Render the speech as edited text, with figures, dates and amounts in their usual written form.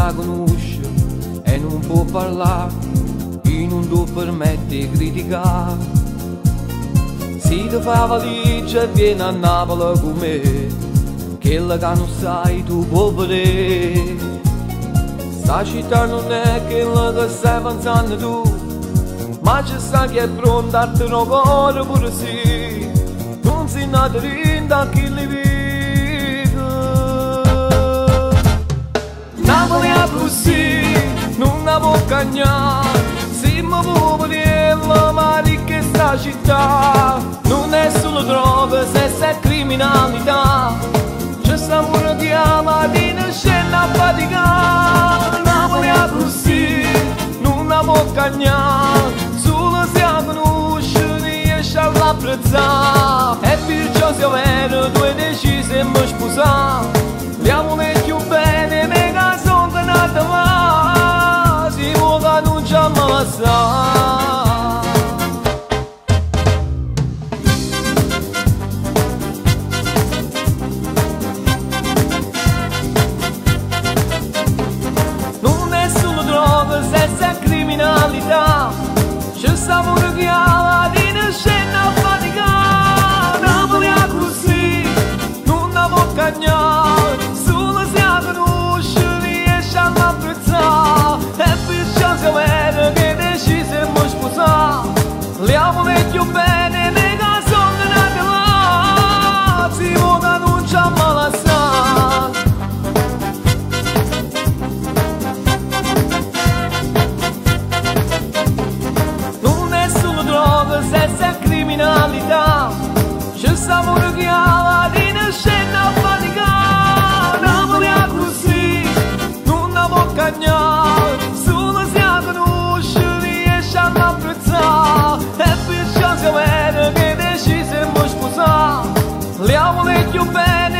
la conosce e non può parlare, chi non ti permette di criticare. Se ti fa valigia vieni a Napoli con me, quella che non sai tu puoi vedere. Sta città non è quella che stai pensando tu, ma c'è sta chi è pronta a te un cuore pure sì, non si nato rinda a chi li vive. Napoli è così, non la può cagnare, se mi può vedere ma ricca sta città, non è solo droga, sesso e criminalità, c'è sta pure di amadina scena a faticare. Napoli è così, non la può cagnare, solo se la conosce riesce ad apprezzare, e perciò se vero tu hai deciso di mi sposare, liamone più bene, mega sono nata là, si può che non ci ammazza. Non è solo droga, sesso e criminalità, c'è sta pure chi ha di scena a faticare. Napoli è così, non la può cagnare, solo se la conosce riesce ad apprezzare, e perciò se vero che decise di mi sposare, liamone più bene, mega sono nata là, si può che non ci ammazza. Sesso e criminalità, c'è sta pure chi ha di scena a faticare. Napoli è così, non la può cagnare, solo se la conosce riesce ad apprezzare, e perciò se vero che decise di mi sposare, liamone più bene,